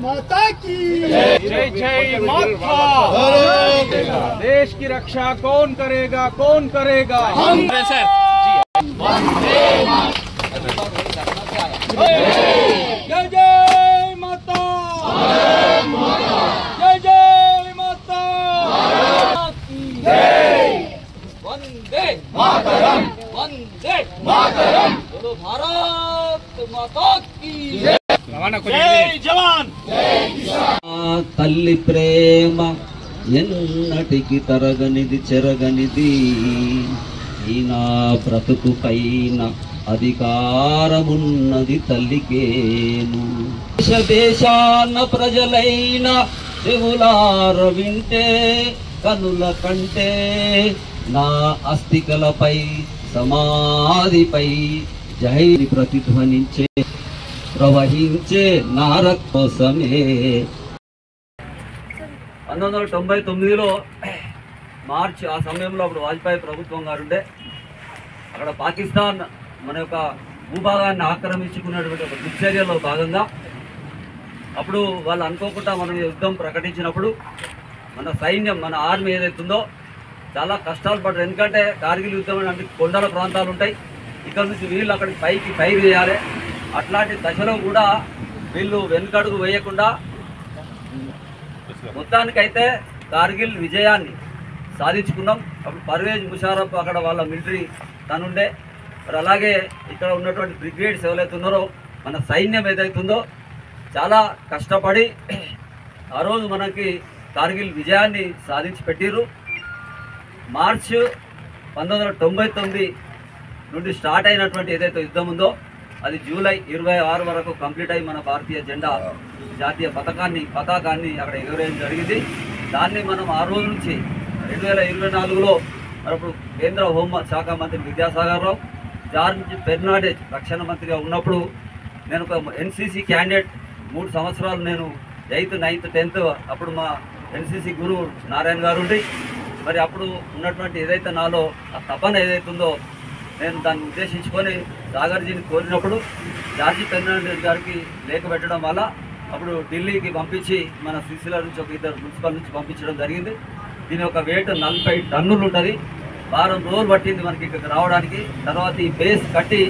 माता की जय जय माता। देश की रक्षा कौन करेगा, कौन करेगा? हम सर। जय जय माता, जय जय माता, जय वंदे मातरम, वंदे मातरम। बोलो भारत माता की जय जवान తల్లి ప్రేమ ఎన్నటికి తరగనిది చెరగనిది ఈ నా బ్రతుకు పైన అధికారమున్నది తల్లికేను దేశాన ప్రజలైన చెవులార వింటే కనుల కంటే నా అస్థికలపై సమాధిపై జై ప్రతిధ్వనించే ప్రవహించే నార కోసమే 1999లో మార్చి ఆ సమయంలో అప్పుడు వాజ్పేయి ప్రభుత్వం గారుండే అక్కడ పాకిస్తాన్ మన యొక్క భూభాగాన్ని ఆక్రమించుకున్నటువంటి ఒక దుశ్చర్యలో భాగంగా అప్పుడు వాళ్ళు అనుకోకుండా మనం యుద్ధం ప్రకటించినప్పుడు మన సైన్యం మన ఆర్మీ ఏదైతుందో చాలా కష్టాలు పడ్డారు. ఎందుకంటే కార్గిల్ యుద్ధం అంటే కొండల ప్రాంతాలు ఉంటాయి, ఇక్కడ నుంచి వీళ్ళు అక్కడికి పైకి ఫైర్ చేయాలి. అట్లాంటి దశలో కూడా వీళ్ళు వెనుకడుగు వేయకుండా మొత్తానికైతే కార్గిల్ విజయాన్ని సాధించుకున్నాం. అప్పుడు పర్వేజ్ ముషారఫ్ అక్కడ వాళ్ళ మిలిటరీ తనుండే. మరి అలాగే ఇక్కడ ఉన్నటువంటి బ్రిగేడ్స్ ఎవరైతే ఉన్నారో మన సైన్యం ఏదైతుందో చాలా కష్టపడి ఆ రోజు మనకి కార్గిల్ విజయాన్ని సాధించి పెట్టిర్రు. మార్చి 1999 నుండి స్టార్ట్ అయినటువంటి ఏదైతే యుద్ధం ఉందో అది జూలై 26 వరకు కంప్లీట్ అయ్యి మన భారతీయ జెండా జాతీయ పతాకాన్ని అక్కడ ఎగురేయడం జరిగింది. దాన్ని మనం ఆ రోజు నుంచి 2024లో మనప్పుడు కేంద్ర హోంశాఖ మంత్రి విద్యాసాగర్ రావు, జార్జ్ ఫెర్నాండెజ్ రక్షణ మంత్రిగా ఉన్నప్పుడు నేను ఒక ఎన్సీసీ క్యాండిడేట్ 3 సంవత్సరాలు నేను 8th, 9th, 10th అప్పుడు మా ఎన్సీసీ గురువు నారాయణ గారు ఉండి మరి అప్పుడు ఉన్నటువంటి ఏదైతే నాలో ఆ తపన ఏదైతుందో నేను దాన్ని ఉద్దేశించుకొని సాగర్జీని కోరినప్పుడు జార్జి ఫెర్నాండెజ్ గారికి లేఖ పెట్టడం వల్ల అప్పుడు ఢిల్లీకి పంపించి మన సిరిసిల్ల నుంచి ఒక 2 మున్సిపల్ నుంచి పంపించడం జరిగింది. దీని యొక్క వెయిట్ 40 టన్నులు ఉంటుంది. వారం రోజులు పట్టింది మనకి ఇక్కడికి రావడానికి. తర్వాత ఈ బేస్ కట్టి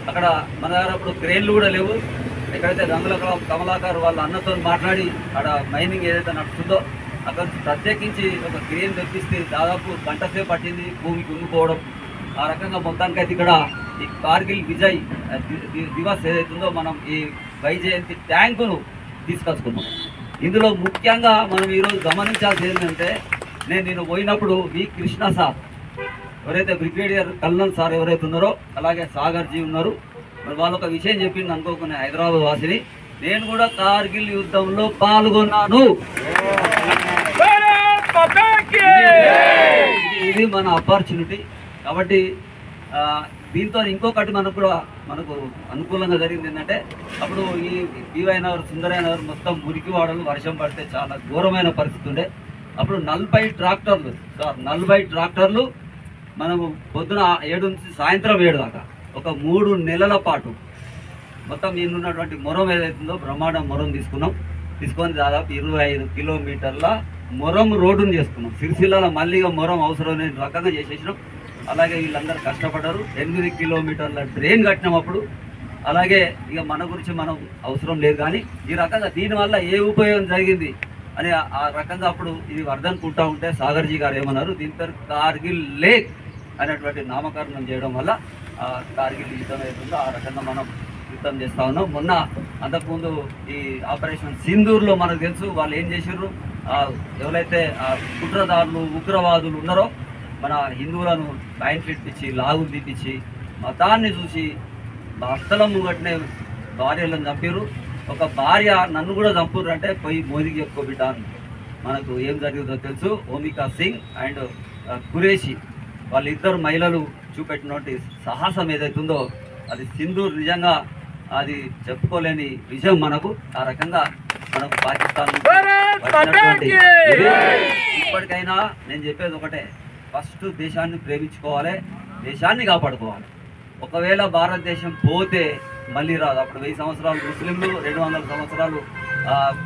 అక్కడ మన దగ్గర అప్పుడు క్రేన్లు కూడా లేవు. ఎక్కడైతే రంగుల కమలాకర్ వాళ్ళ అన్నతో మాట్లాడి అక్కడ మైనింగ్ ఏదైతే నడుస్తుందో అక్కడ నుంచి ప్రత్యేకించి ఒక క్రేన్ తెప్పిస్తే దాదాపు గంట సేపు పట్టింది భూమికి ఉంగిపోవడం. ఆ రకంగా మొత్తానికైతే ఇక్కడ ఈ కార్గిల్ విజయ్ దివస్ ఏదైతుందో మనం ఈ వైజయంతి ట్యాంకును తీసుకొచ్చుకున్నాం. ఇందులో ముఖ్యంగా మనం ఈరోజు గమనించాల్సి ఏంటంటే నేను పోయినప్పుడు వి కృష్ణ సార్ ఎవరైతే బ్రిగేడియర్ కల్నల్ సార్ ఎవరైతే ఉన్నారో అలాగే సాగర్జీ ఉన్నారు. మరి వాళ్ళొక విషయం చెప్పింది అనుకోకునే హైదరాబాద్ వాసిని, నేను కూడా కార్గిల్ యుద్ధంలో పాల్గొన్నాను. ఇది మన ఆపర్చునిటీ. కాబట్టి దీంతో ఇంకొకటి మనకు అనుకూలంగా జరిగింది ఏంటంటే అప్పుడు ఈ బీవై నగర్, సుందరయ్య నగర్ మొత్తం మురికివాడలు వర్షం పడితే చాలా ఘోరమైన పరిస్థితి ఉండే. అప్పుడు 40 ట్రాక్టర్లు మనము పొద్దున 7 నుంచి సాయంత్రం 7 దాకా ఒక 3 నెలల పాటు మొత్తం ఉన్నటువంటి మొరం ఏదైతుందో బ్రహ్మాండం మొరం తీసుకొని దాదాపు 25 కిలోమీటర్ల మొరం రోడ్డును చేసుకున్నాం. సిరిసిల్లలో మళ్ళీగా మొరం అవసరం లేని రకంగా చేసేసినాం. అలాగే వీళ్ళందరూ కష్టపడ్డారు. 8 కిలోమీటర్ల డ్రైన్ కట్టినాం అప్పుడు. అలాగే ఇక మన గురించి మనం అవసరం లేదు, కానీ ఈ రకంగా దీనివల్ల ఏ ఉపయోగం జరిగింది అని ఆ రకంగా అప్పుడు ఇది వర్ధనుకుంటా ఉంటే సాగర్జీ గారు ఏమన్నారు, దీని పేరు కార్గిల్ లేక్ అనేటువంటి నామకరణం చేయడం వల్ల కార్గిల్ యుద్ధం అవుతుందో ఆ రకంగా మనం యుద్ధం చేస్తూ ఉన్నాం. మొన్న అంతకుముందు ఈ ఆపరేషన్ సింధూర్లో మనకు తెలుసు వాళ్ళు ఏం చేసారు. ఎవరైతే కుట్రదారులు ఉగ్రవాదులు ఉన్నారో మన హిందువులను పాయింట్లు ఇప్పించి లాగులు తీపించి మతాన్ని చూసి భర్తల ముంగట్నే భార్యలను చంపారు. ఒక భార్య నన్ను కూడా చంపుర్రు అంటే పోయి మోదీకి చెప్పుకో బిడ్డ అని. మనకు ఏం జరిగిందో తెలుసు. ఓమికా సింగ్ అండ్ ఖురేషి వాళ్ళిద్దరు మహిళలు చూపెట్టినటువంటి సాహసం ఏదైతుందో అది సింధూర్ నిజంగా అది చెప్పుకోలేని విజయం మనకు. ఆ రకంగా మనకు పాకిస్తాన్ ఇప్పటికైనా నేను చెప్పేది ఒకటే, ఫస్ట్ దేశాన్ని ప్రేమించుకోవాలి, దేశాన్ని కాపాడుకోవాలి. ఒకవేళ భారతదేశం పోతే మళ్ళీ రాదు. అప్పుడు 1000 సంవత్సరాలు ముస్లింలు, 200 సంవత్సరాలు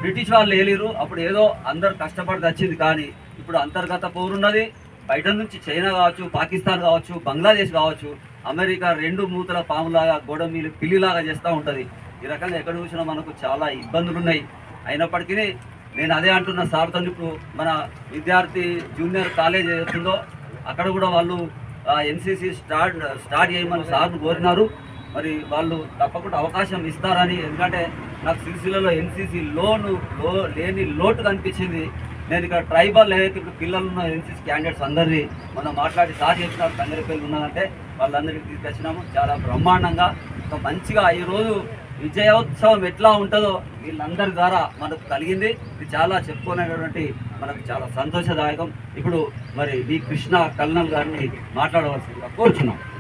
బ్రిటిష్ వాళ్ళు ఏలిరు. అప్పుడు ఏదో అందరు కష్టపడి వచ్చింది. కానీ ఇప్పుడు అంతర్గత పోరున్నది. బయట నుంచి చైనా కావచ్చు, పాకిస్తాన్ కావచ్చు, బంగ్లాదేశ్ కావచ్చు, అమెరికా 2 మూతల పాములాగా గోడ మీద పిల్లిలాగా చేస్తూ ఉంటుంది. ఈ రకంగా ఎక్కడ చూసినా మనకు చాలా ఇబ్బందులు ఉన్నాయి. అయినప్పటికీ నేను అదే అంటున్న సార్తో, ఇప్పుడు మన విద్యార్థి జూనియర్ కాలేజ్ ఏదైతుందో అక్కడ కూడా వాళ్ళు ఎన్సీసీ స్టార్ట్ చేయమని సార్ను కోరినారు. మరి వాళ్ళు తప్పకుండా అవకాశం ఇస్తారని. ఎందుకంటే నాకు సిరిసిల్లలో ఎన్సీసీ లేని లోటు కనిపించింది. నేను ఇక్కడ ట్రైబల్ ఏదైతే ఇప్పుడు పిల్లలు ఉన్న ఎన్సీసీ క్యాండిడేట్స్ అందరినీ మనం మాట్లాడి సార్ చెప్పినారు తంగరిపల్లి ఉన్నదంటే వాళ్ళందరికీ తీసుకొచ్చినాము. చాలా బ్రహ్మాండంగా ఒక మంచిగా ఈరోజు విజయోత్సవం ఎట్లా ఉంటుందో వీళ్ళందరి ద్వారా మనకు కలిగింది. ఇది చాలా చెప్పుకునేటువంటి మనకు చాలా సంతోషదాయకం. ఇప్పుడు మరి డి కృష్ణ కల్నల్ గారిని మాట్లాడవలసిందిగా కోరుచున్నాం.